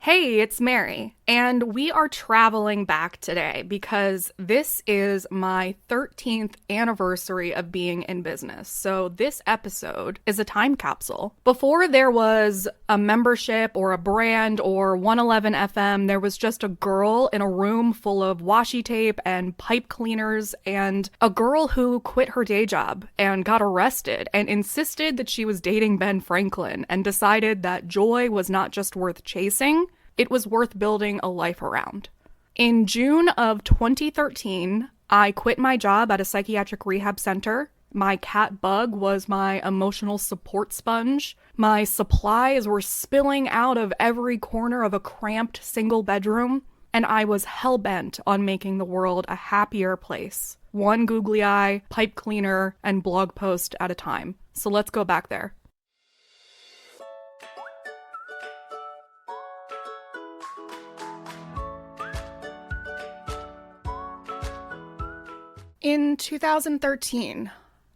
Hey, it's Mary, and we are traveling back today because this is my 13th anniversary of being in business. So, this episode is a time capsule. Before there was a membership or a brand or 111 FM, there was just a girl in a room full of washi tape and pipe cleaners, and a girl who quit her day job and got arrested and insisted that she was dating Ben Franklin and decided that joy was not just worth chasing. It was worth building a life around. In June of 2013, I quit my job at a psychiatric rehab center. My cat Bug was my emotional support sponge. My supplies were spilling out of every corner of a cramped single bedroom, and I was hell-bent on making the world a happier place. One googly eye, pipe cleaner, and blog post at a time. So let's go back there. In 2013,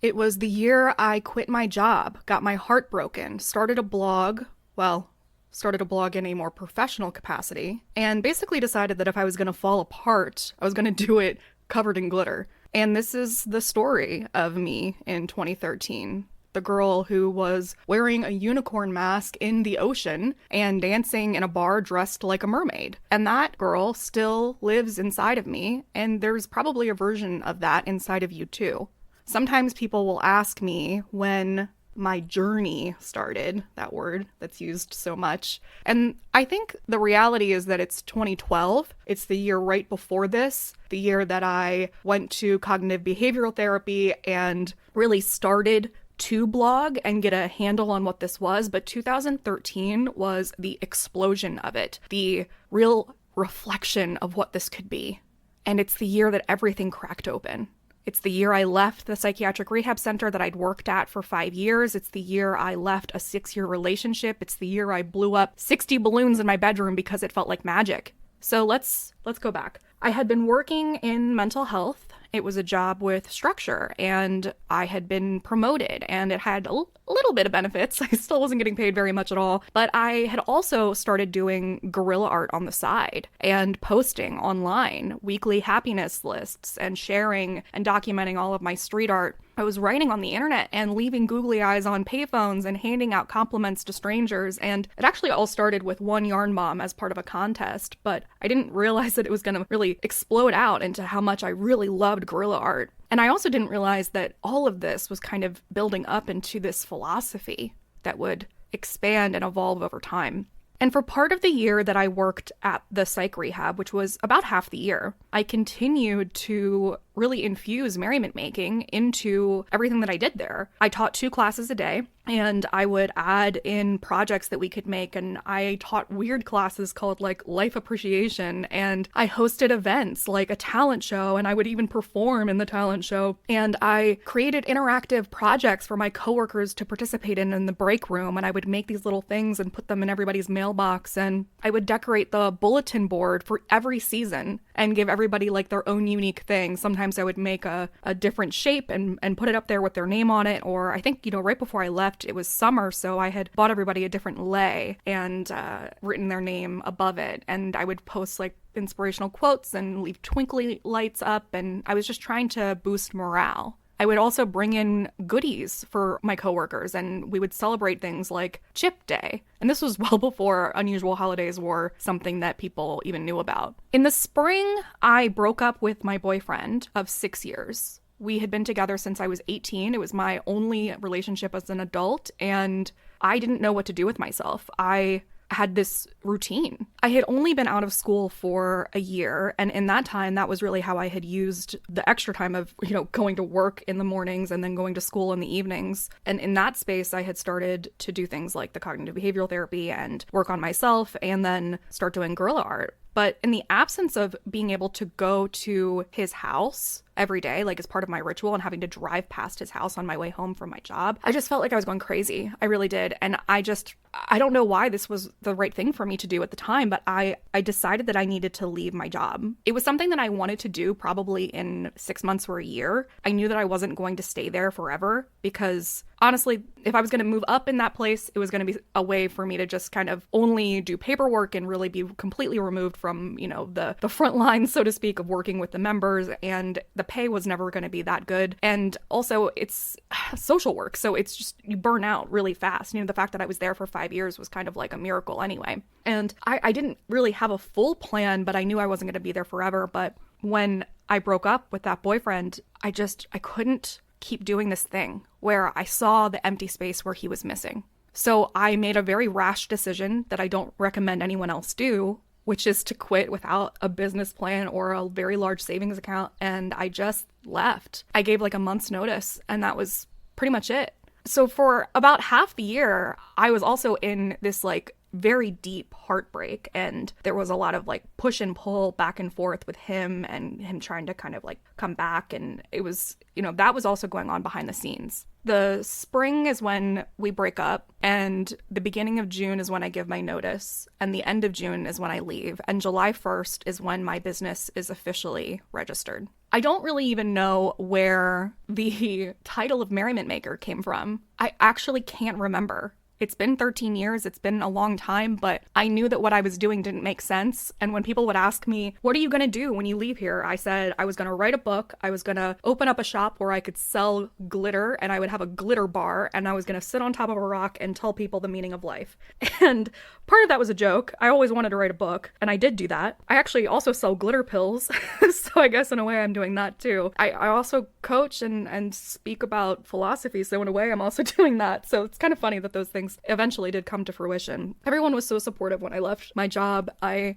it was the year I quit my job, got my heart broken, started a blog in a more professional capacity, and basically decided that if I was going to fall apart, I was going to do it covered in glitter. And this is the story of me in 2013. The girl who was wearing a unicorn mask in the ocean and dancing in a bar dressed like a mermaid. And that girl still lives inside of me, and there's probably a version of that inside of you too. Sometimes people will ask me when my journey started, that word that's used so much. And I think the reality is that it's 2012. It's the year right before this, the year that I went to cognitive behavioral therapy and really started to blog and get a handle on what this was, but 2013 was the explosion of it, the real reflection of what this could be. And it's the year that everything cracked open. It's the year I left the psychiatric rehab center that I'd worked at for 5 years. It's the year I left a 6-year relationship. It's the year I blew up 60 balloons in my bedroom because it felt like magic. So let's go back. I had been working in mental health. It was a job with structure, and I had been promoted, and it had a little bit of benefits. I still wasn't getting paid very much at all, but I had also started doing guerrilla art on the side and posting online weekly happiness lists and sharing and documenting all of my street art. I was writing on the internet and leaving googly eyes on payphones and handing out compliments to strangers, and it actually all started with one yarn bomb as part of a contest, but I didn't realize that it was going to really explode out into how much I really loved guerrilla art. And I also didn't realize that all of this was kind of building up into this philosophy that would expand and evolve over time. And for part of the year that I worked at the psych rehab, which was about half the year, I continued to really infuse merriment making into everything that I did there. I taught 2 classes a day, and I would add in projects that we could make, and I taught weird classes called like life appreciation, and I hosted events like a talent show, and I would even perform in the talent show, and I created interactive projects for my coworkers to participate in the break room, and I would make these little things and put them in everybody's mailbox, and I would decorate the bulletin board for every season and give everybody like their own unique thing. Sometimes I would make a different shape and put it up there with their name on it, or I think, right before I left, it was summer, so I had bought everybody a different lei and written their name above it, and I would post like inspirational quotes and leave twinkly lights up, and I was just trying to boost morale. I would also bring in goodies for my coworkers, and we would celebrate things like Chip Day. And this was well before unusual holidays were something that people even knew about. In the spring, I broke up with my boyfriend of 6 years. We had been together since I was 18. It was my only relationship as an adult, and I didn't know what to do with myself. I had this routine. I had only been out of school for a year, and in that time, that was really how I had used the extra time of, going to work in the mornings and then going to school in the evenings. And in that space, I had started to do things like the cognitive behavioral therapy and work on myself, and then start doing guerrilla art. But in the absence of being able to go to his house every day, like as part of my ritual, and having to drive past his house on my way home from my job, I just felt like I was going crazy. I really did. And I don't know why this was the right thing for me to do at the time, but I decided that I needed to leave my job. It was something that I wanted to do probably in 6 months or a year. I knew that I wasn't going to stay there forever because honestly, if I was going to move up in that place, it was going to be a way for me to just kind of only do paperwork and really be completely removed from, the front lines, so to speak, of working with the members. And the pay was never going to be that good. And also it's social work. So it's just, you burn out really fast. The fact that I was there for 5 years was kind of like a miracle anyway. And I didn't really have a full plan, but I knew I wasn't going to be there forever. But when I broke up with that boyfriend, I couldn't keep doing this thing where I saw the empty space where he was missing. So I made a very rash decision that I don't recommend anyone else do, which is to quit without a business plan or a very large savings account. And I just left. I gave like a month's notice, and that was pretty much it. So for about half the year, I was also in this like very deep heartbreak, and there was a lot of like push and pull back and forth with him and him trying to kind of like come back. And it was, that was also going on behind the scenes. The spring is when we break up, and the beginning of June is when I give my notice, and the end of June is when I leave, and July 1st is when my business is officially registered. I don't really even know where the title of Merriment Maker came from. I actually can't remember. It's been 13 years. It's been a long time, but I knew that what I was doing didn't make sense. And when people would ask me, what are you going to do when you leave here? I said I was going to write a book. I was going to open up a shop where I could sell glitter, and I would have a glitter bar, and I was going to sit on top of a rock and tell people the meaning of life. And part of that was a joke. I always wanted to write a book, and I did do that. I actually also sell glitter pills. So I guess in a way I'm doing that too. I also coach and speak about philosophy. So in a way I'm also doing that. So it's kind of funny that those things eventually did come to fruition. Everyone was so supportive when I left my job. I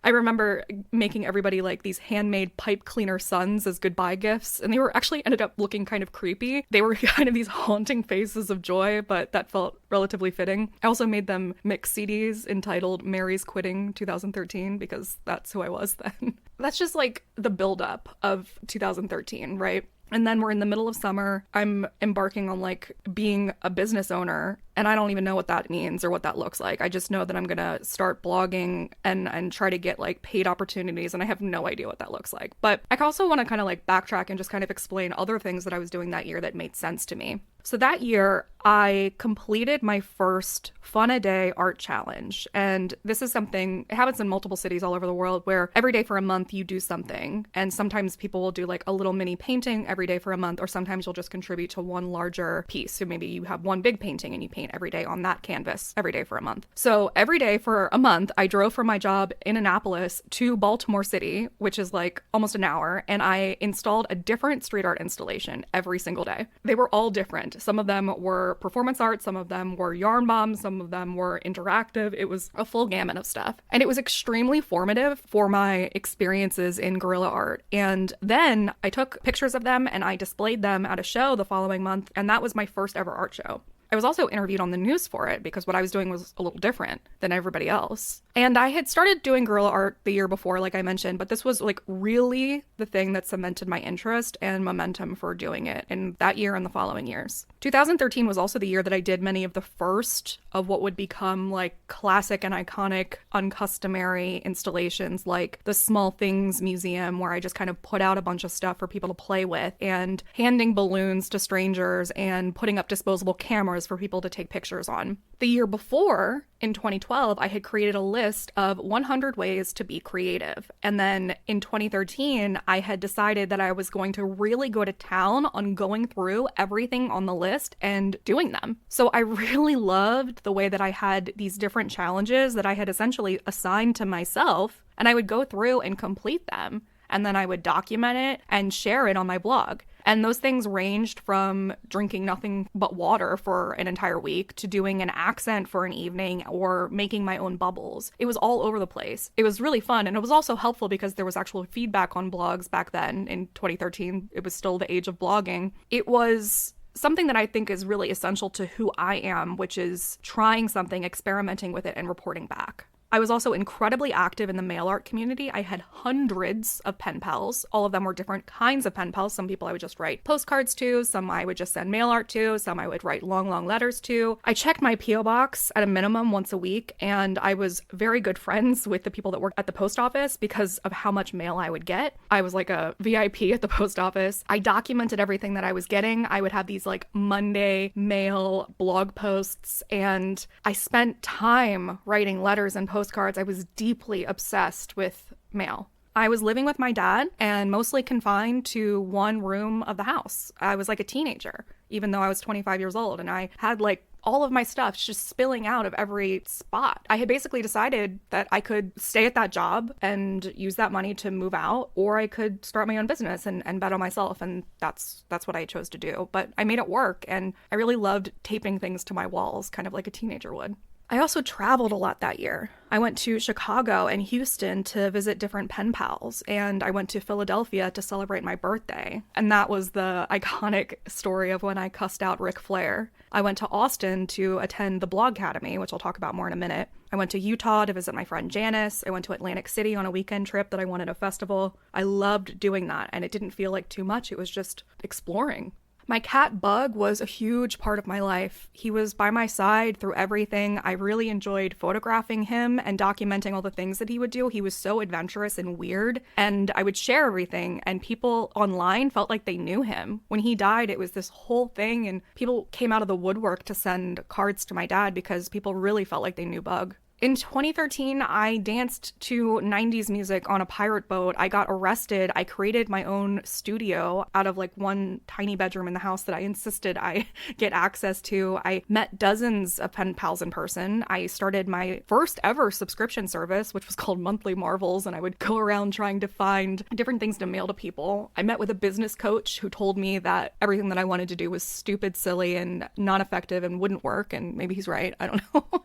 remember making everybody like these handmade pipe cleaner suns as goodbye gifts, and they were actually ended up looking kind of creepy. They were kind of these haunting faces of joy, but that felt relatively fitting. I also made them mix CDs entitled Mary's Quitting 2013 because that's who I was then. That's just like the buildup of 2013, right? And then we're in the middle of summer. I'm embarking on like being a business owner, and I don't even know what that means or what that looks like. I just know that I'm going to start blogging and try to get like paid opportunities, and I have no idea what that looks like. But I also want to kind of like backtrack and just kind of explain other things that I was doing that year that made sense to me. So that year, I completed my first Fun a Day art challenge. And this is something, it happens in multiple cities all over the world, where every day for a month you do something. And sometimes people will do like a little mini painting every day for a month, or sometimes you'll just contribute to one larger piece. So maybe you have one big painting and you paint every day on that canvas every day for a month. So every day for a month, I drove from my job in Annapolis to Baltimore City, which is like almost an hour, and I installed a different street art installation every single day. They were all different. Some of them were performance art, some of them were yarn bombs, some of them were interactive. It was a full gamut of stuff. And it was extremely formative for my experiences in guerrilla art. And then I took pictures of them and I displayed them at a show the following month, and that was my first ever art show. I was also interviewed on the news for it because what I was doing was a little different than everybody else. And I had started doing guerrilla art the year before, like I mentioned, but this was like really the thing that cemented my interest and momentum for doing it in that year and the following years. 2013 was also the year that I did many of the first of what would become like classic and iconic uncustomary installations, like the Small Things Museum, where I just kind of put out a bunch of stuff for people to play with, and handing balloons to strangers and putting up disposable cameras for people to take pictures on. The year before, in 2012, I had created a list of 100 ways to be creative. And then in 2013, I had decided that I was going to really go to town on going through everything on the list and doing them. So I really loved the way that I had these different challenges that I had essentially assigned to myself, and I would go through and complete them. And then I would document it and share it on my blog. And those things ranged from drinking nothing but water for an entire week to doing an accent for an evening or making my own bubbles. It was all over the place. It was really fun. And it was also helpful because there was actual feedback on blogs back then in 2013. It was still the age of blogging. It was something that I think is really essential to who I am, which is trying something, experimenting with it, and reporting back. I was also incredibly active in the mail art community. I had hundreds of pen pals. All of them were different kinds of pen pals. Some people I would just write postcards to, some I would just send mail art to, some I would write long, long letters to. I checked my P.O. box at a minimum once a week, and I was very good friends with the people that worked at the post office because of how much mail I would get. I was like a VIP at the post office. I documented everything that I was getting. I would have these like Monday mail blog posts, and I spent time writing letters and postcards. I was deeply obsessed with mail. I was living with my dad and mostly confined to one room of the house. I was like a teenager, even though I was 25 years old, and I had like all of my stuff just spilling out of every spot. I had basically decided that I could stay at that job and use that money to move out, or I could start my own business and bet on myself, and that's what I chose to do. But I made it work, and I really loved taping things to my walls, kind of like a teenager would. I also traveled a lot that year. I went to Chicago and Houston to visit different pen pals, and I went to Philadelphia to celebrate my birthday. And that was the iconic story of when I cussed out Ric Flair. I went to Austin to attend the Blog Academy, which I'll talk about more in a minute. I went to Utah to visit my friend Janice. I went to Atlantic City on a weekend trip that I won at a festival. I loved doing that, and it didn't feel like too much. It was just exploring. My cat Bug was a huge part of my life. He was by my side through everything. I really enjoyed photographing him and documenting all the things that he would do. He was so adventurous and weird, and I would share everything, and people online felt like they knew him. When he died, it was this whole thing, and people came out of the woodwork to send cards to my dad because people really felt like they knew Bug. In 2013, I danced to 90s music on a pirate boat. I got arrested. I created my own studio out of like one tiny bedroom in the house that I insisted I get access to. I met dozens of pen pals in person. I started my first ever subscription service, which was called Monthly Marvels, and I would go around trying to find different things to mail to people. I met with a business coach who told me that everything that I wanted to do was stupid, silly, and not effective and wouldn't work, and maybe he's right. I don't know.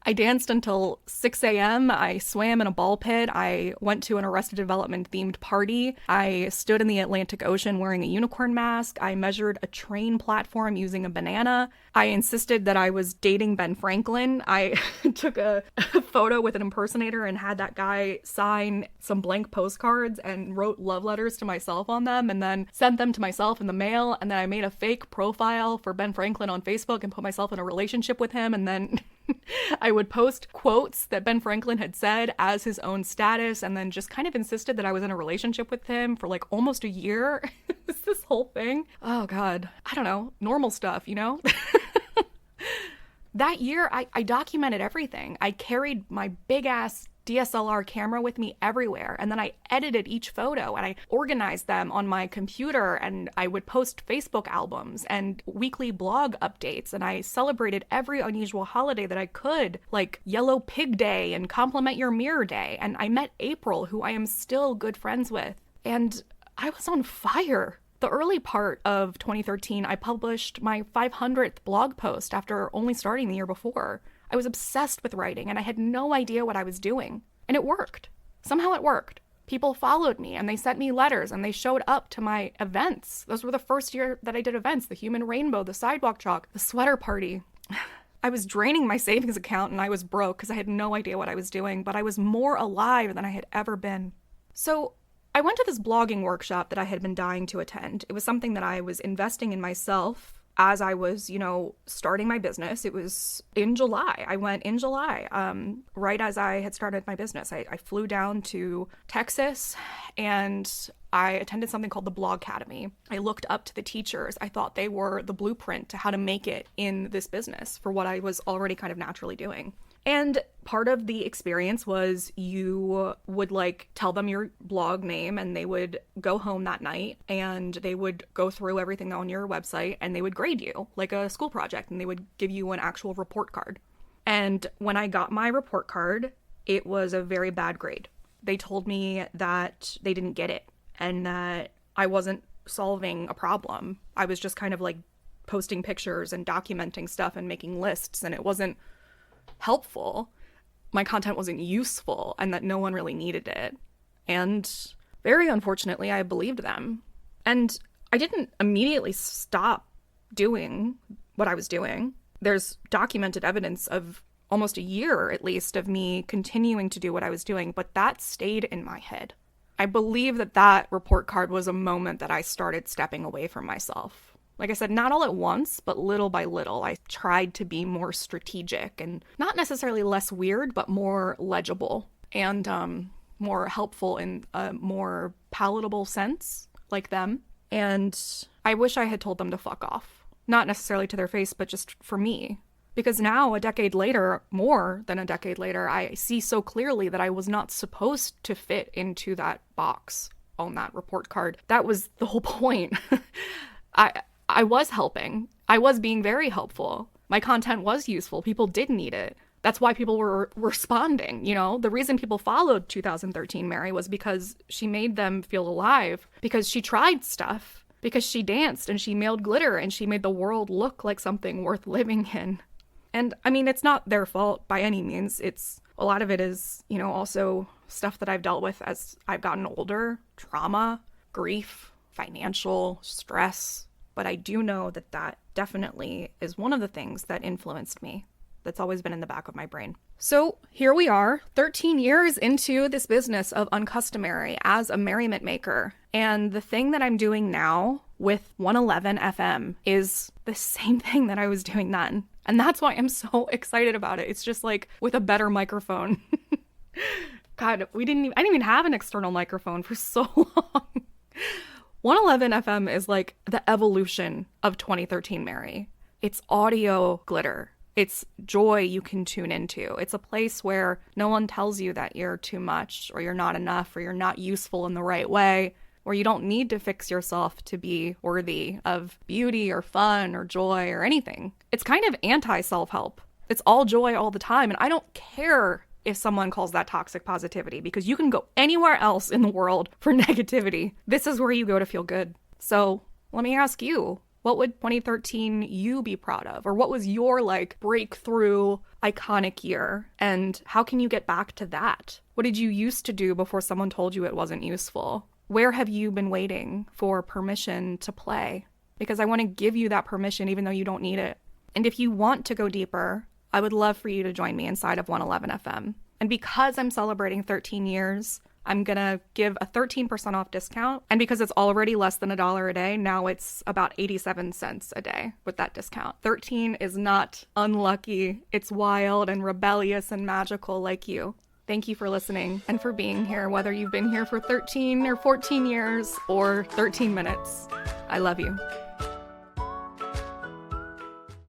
I danced until 6 a.m. I swam in a ball pit. I went to an Arrested Development themed party. I stood in the Atlantic Ocean wearing a unicorn mask. I measured a train platform using a banana. I insisted that I was dating Ben Franklin. I took a photo with an impersonator and had that guy sign some blank postcards and wrote love letters to myself on them and then sent them to myself in the mail. And then I made a fake profile for Ben Franklin on Facebook and put myself in a relationship with him, and then I would post quotes that Ben Franklin had said as his own status, and then just kind of insisted that I was in a relationship with him for like almost a year. It's this whole thing. Oh God. I don't know. Normal stuff, you know? That year, I documented everything. I carried my big ass DSLR camera with me everywhere, and then I edited each photo and I organized them on my computer, and I would post Facebook albums and weekly blog updates, and I celebrated every unusual holiday that I could, like Yellow Pig Day and Compliment Your Mirror Day. And I met April, who I am still good friends with, and I was on fire. The early part of 2013, I published my 500th blog post after only starting the year before. I was obsessed with writing, and I had no idea what I was doing. And it worked. Somehow it worked. People followed me, and they sent me letters, and they showed up to my events. Those were the first year that I did events: the Human Rainbow, the Sidewalk Chalk, the Sweater Party. I was draining my savings account, and I was broke because I had no idea what I was doing, but I was more alive than I had ever been. So I went to this blogging workshop that I had been dying to attend. It was something that I was investing in myself as I was, starting my business. It was in July. I went in July, right as I had started my business. I flew down to Texas and I attended something called the Blog Academy. I looked up to the teachers. I thought they were the blueprint to how to make it in this business for what I was already kind of naturally doing. And part of the experience was you would tell them your blog name, and they would go home that night and they would go through everything on your website and they would grade you like a school project, and they would give you an actual report card. And when I got my report card, it was a very bad grade. They told me that they didn't get it and that I wasn't solving a problem. I was just kind of posting pictures and documenting stuff and making lists, and it wasn't helpful. My content wasn't useful, and that no one really needed it. And very unfortunately, I believed them. And I didn't immediately stop doing what I was doing. There's documented evidence of almost a year at least of me continuing to do what I was doing, but that stayed in my head. I believe that that report card was a moment that I started stepping away from myself. Like I said, not all at once, but little by little, I tried to be more strategic and not necessarily less weird, but more legible and more helpful in a more palatable sense, like them. And I wish I had told them to fuck off. Not necessarily to their face, but just for me. Because now, a decade later, more than a decade later, I see so clearly that I was not supposed to fit into that box on that report card. That was the whole point. I was helping. I was being very helpful. My content was useful. People did need it. That's why people were responding, you know? The reason people followed 2013 Mary was because she made them feel alive, because she tried stuff, because she danced and she mailed glitter and she made the world look like something worth living in. And I mean, it's not their fault by any means. It's a lot of it is, you know, also stuff that I've dealt with as I've gotten older, trauma, grief, financial stress. But I do know that that definitely is one of the things that influenced me. That's always been in the back of my brain. So here we are, 13 years into this business of Uncustomary as a merriment maker. And the thing that I'm doing now with 111 FM is the same thing that I was doing then. And that's why I'm so excited about it. It's just like with a better microphone. God, I didn't even have an external microphone for so long. 111 FM is like the evolution of 2013 Mary. It's audio glitter. It's joy you can tune into. It's a place where no one tells you that you're too much or you're not enough or you're not useful in the right way, where you don't need to fix yourself to be worthy of beauty or fun or joy or anything. It's kind of anti-self-help. It's all joy all the time. And I don't care if someone calls that toxic positivity, because you can go anywhere else in the world for negativity. This is where you go to feel good. So let me ask you, what would 2013 you be proud of? Or what was your like breakthrough iconic year? And how can you get back to that? What did you used to do before someone told you it wasn't useful? Where have you been waiting for permission to play? Because I want to give you that permission even though you don't need it. And if you want to go deeper, I would love for you to join me inside of 111 FM. And because I'm celebrating 13 years, I'm going to give a 13% off discount. And because it's already less than $1 a day, now it's about 87 cents a day with that discount. 13 is not unlucky. It's wild and rebellious and magical like you. Thank you for listening and for being here, whether you've been here for 13 or 14 years or 13 minutes. I love you.